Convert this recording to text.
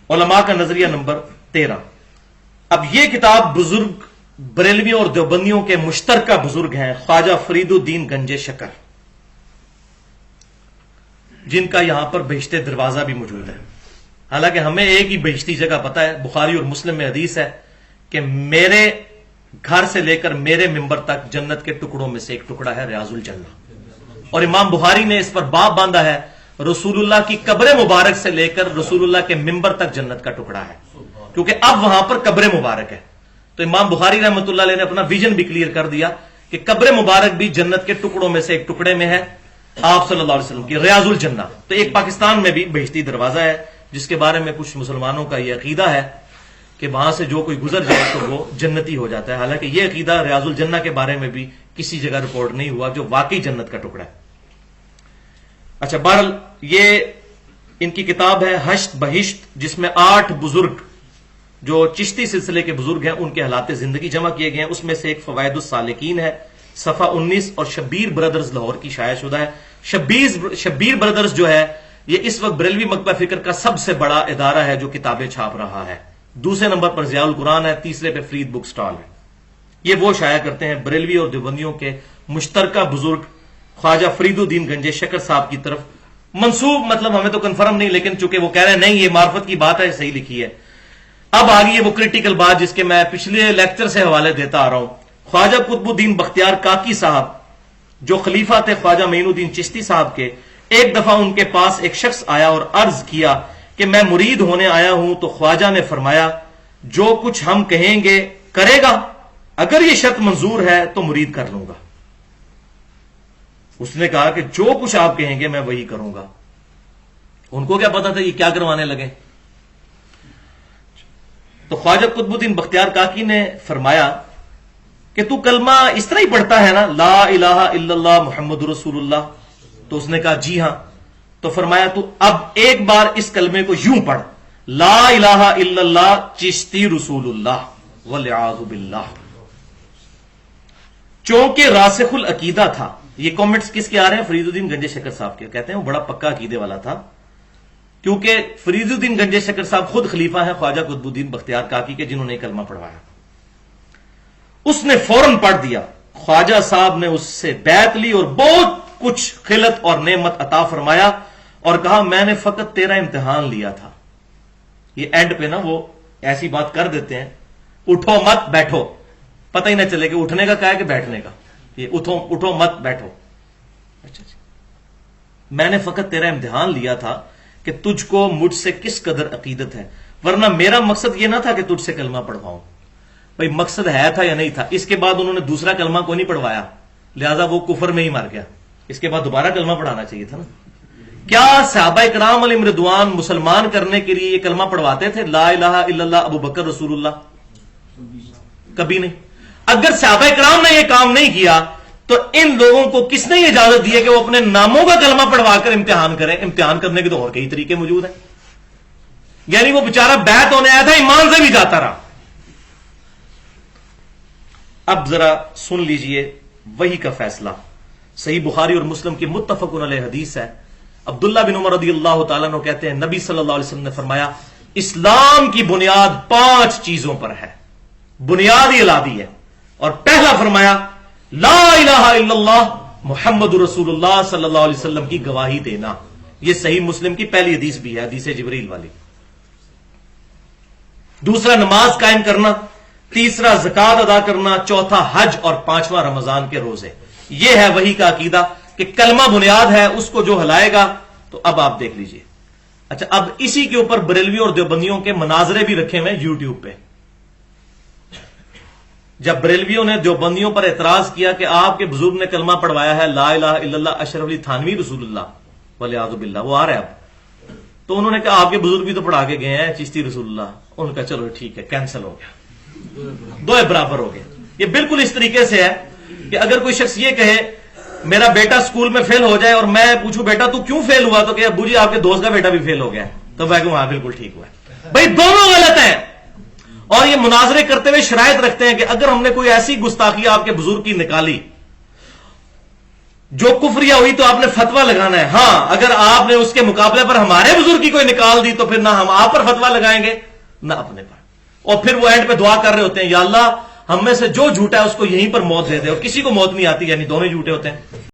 علماء کا نظریہ نمبر 13۔ اب یہ کتاب بزرگ بریلویوں اور دیوبندیوں کے مشترکہ بزرگ ہیں خواجہ فرید الدین گنج شکر، جن کا یہاں پر بہشت دروازہ بھی موجود ہے۔ حالانکہ ہمیں ایک ہی بہشتی جگہ پتہ ہے، بخاری اور مسلم میں حدیث ہے کہ میرے گھر سے لے کر میرے ممبر تک جنت کے ٹکڑوں میں سے ایک ٹکڑا ہے ریاض الجنہ، اور امام بخاری نے اس پر باب باندھا ہے رسول اللہ کی قبر مبارک سے لے کر رسول اللہ کے ممبر تک جنت کا ٹکڑا ہے، کیونکہ اب وہاں پر قبر مبارک ہے۔ تو امام بخاری رحمۃ اللہ علیہ نے اپنا ویژن بھی کلیئر کر دیا کہ قبر مبارک بھی جنت کے ٹکڑوں میں سے ایک ٹکڑے میں ہے آپ صلی اللہ علیہ وسلم کی ریاض الجنہ۔ تو ایک پاکستان میں بھی بہشتی دروازہ ہے جس کے بارے میں کچھ مسلمانوں کا یہ عقیدہ ہے کہ وہاں سے جو کوئی گزر جائے تو وہ جنتی ہو جاتا ہے، حالانکہ یہ عقیدہ ریاض الجنہ کے بارے میں بھی کسی جگہ رپورٹ نہیں ہوا جو واقعی جنت کا ٹکڑا ہے۔ اچھا، بہرحال یہ ان کی کتاب ہے حشت بہشت، جس میں 8 بزرگ جو چشتی سلسلے کے بزرگ ہیں ان کے حالات زندگی جمع کیے گئے ہیں۔ اس میں سے ایک فوائد السالکین ہے، صفحہ 19، اور شبیر برادرز لاہور کی شائع شدہ ہے۔ شبیر برادرز جو ہے یہ اس وقت بریلوی مکتبہ فکر کا سب سے بڑا ادارہ ہے جو کتابیں چھاپ رہا ہے۔ دوسرے نمبر پر ضیاء القرآن ہے، تیسرے پہ فرید بک سٹال ہے۔ یہ وہ شائع کرتے ہیں بریلوی اور دیوبندیوں کے مشترکہ بزرگ خواجہ فرید الدین گنج شکر صاحب کی طرف منسوب، مطلب ہمیں تو کنفرم نہیں، لیکن چونکہ وہ کہہ رہے ہیں نہیں یہ معرفت کی بات ہے، صحیح لکھی ہے۔ اب آگئی ہے وہ کرٹیکل بات جس کے میں پچھلے لیکچر سے حوالے دیتا آ رہا ہوں۔ خواجہ قطب الدین بختیار کاکی صاحب جو خلیفہ تھے خواجہ معین الدین چشتی صاحب کے، ایک دفعہ ان کے پاس ایک شخص آیا اور عرض کیا کہ میں مرید ہونے آیا ہوں، تو خواجہ نے فرمایا جو کچھ ہم کہیں گے کرے گا، اگر یہ شرط منظور ہے تو مرید کر لوں گا۔ اس نے کہا کہ جو کچھ آپ کہیں گے میں وہی کروں گا۔ ان کو کیا پتا تھا یہ کیا کروانے لگے؟ تو خواجہ قطب الدین بختیار کاکی نے فرمایا کہ تو کلمہ اس طرح ہی پڑھتا ہے نا، لا الہ الا اللہ محمد رسول اللہ؟ تو اس نے کہا جی ہاں۔ تو فرمایا تو اب ایک بار اس کلمے کو یوں پڑھ، لا الہ الا اللہ چشتی رسول اللہ والعیاذ باللہ۔ چونکہ راسخ العقیدہ تھا، یہ کامنٹس کس کے آ رہے ہیں؟ فرید الدین گنج شکر صاحب کے، کہتے ہیں وہ بڑا پکا عقیدے والا تھا، کیونکہ فرید الدین گنج شکر صاحب خود خلیفہ ہیں خواجہ قطب الدین بختیار کاکی کے جنہوں نے کلمہ پڑھوایا۔ اس نے فوراً پڑھ دیا، خواجہ صاحب نے اس سے بیعت لی اور بہت کچھ خلت اور نعمت عطا فرمایا اور کہا میں نے فقط تیرا امتحان لیا تھا۔ یہ اینڈ پہ نا وہ ایسی بات کر دیتے ہیں، اٹھو مت بیٹھو، پتہ ہی نہ چلے کہ اٹھنے کا کہا ہے کہ بیٹھنے کا، یہ اٹھو مت بیٹھو۔ اچھا میں نے فقط تیرا امتحان لیا تھا کہ تجھ کو مجھ سے کس قدر عقیدت ہے، ورنہ میرا مقصد یہ نہ تھا کہ تجھ سے کلمہ پڑھواؤں۔ بھائی مقصد ہے تھا یا نہیں تھا؟ اس کے بعد انہوں نے دوسرا کلمہ کو نہیں پڑھوایا، لہذا وہ کفر میں ہی مر گیا۔ اس کے بعد دوبارہ کلمہ پڑھانا چاہیے تھا نا۔ کیا صحابہ کرام علیہم رضوان مسلمان کرنے کے لیے یہ کلمہ پڑھواتے تھے لا الہ الا اللہ ابو بکر رسول اللہ؟ کبھی نہیں۔ اگر صحابہ کرام نے یہ کام نہیں کیا تو ان لوگوں کو کس نے یہ اجازت دی ہے کہ وہ اپنے ناموں کا کلمہ پڑھوا کر امتحان کریں؟ امتحان کرنے کے تو اور کئی طریقے موجود ہیں۔ یعنی وہ بیچارہ بیعت ہونے آیا تھا، ایمان سے بھی جاتا رہا۔ اب ذرا سن لیجئے وحی کا فیصلہ، صحیح بخاری اور مسلم کی متفق علیہ حدیث ہے۔ عبداللہ بن عمر رضی اللہ تعالیٰ عنہ کہتے ہیں نبی صلی اللہ علیہ وسلم نے فرمایا اسلام کی بنیاد 5 چیزوں پر ہے، بنیاد ہی الادی ہے، اور پہلا فرمایا لا الہ الا اللہ محمد رسول اللہ صلی اللہ علیہ وسلم کی گواہی دینا۔ یہ صحیح مسلم کی پہلی حدیث بھی ہے، حدیث جبریل والی۔ دوسرا نماز قائم کرنا، تیسرا زکوٰۃ ادا کرنا، چوتھا حج، اور 5واں رمضان کے روزے۔ یہ ہے وحی کا عقیدہ کہ کلمہ بنیاد ہے، اس کو جو ہلائے گا۔ تو اب آپ دیکھ لیجئے۔ اچھا، اب اسی کے اوپر بریلوی اور دیوبندیوں کے مناظرے بھی رکھے ہوئے یوٹیوب پہ۔ جب بریلویوں نے دیوبندیوں پر اعتراض کیا کہ آپ کے بزرگ نے کلمہ پڑھوایا ہے لا الہ الا اللہ اشرف علی تھانوی رسول اللہ والعیاذ باللہ، وہ آ رہا ہے اب، تو انہوں نے کہا آپ کے بزرگ بھی تو پڑھا کے گئے ہیں چشتی رسول اللہ۔ انہوں نے کہا چلو ٹھیک ہے، کینسل ہو گیا، دو برابر ہو گئے۔ یہ بالکل اس طریقے سے ہے کہ اگر کوئی شخص یہ کہے میرا بیٹا اسکول میں فیل ہو جائے اور میں پوچھوں بیٹا تو کیوں فیل ہوا، تو کہ ابو جی آپ کے دوست کا بیٹا بھی فیل ہو گیا، تو میں کہوں ہاں بالکل ٹھیک ہوا ہے۔ بھائی دونوں غلط ہیں، اور یہ مناظرے کرتے ہوئے شرائط رکھتے ہیں کہ اگر ہم نے کوئی ایسی گستاخی آپ کے بزرگ کی نکالی جو کفریہ ہوئی تو آپ نے فتویٰ لگانا ہے. ہاں اگر آپ نے اس کے مقابلے پر ہمارے بزرگ کی کوئی نکال دی تو پھر نہ ہم آپ پر فتویٰ لگائیں گے نہ اپنے پر. اور پھر وہ اینڈ پہ دعا کر رہے ہوتے ہیں یا اللہ ہم میں سے جو جھوٹا ہے اس کو یہیں پر موت دے دے, اور کسی کو موت نہیں آتی, یعنی دونوں جھوٹے ہوتے ہیں.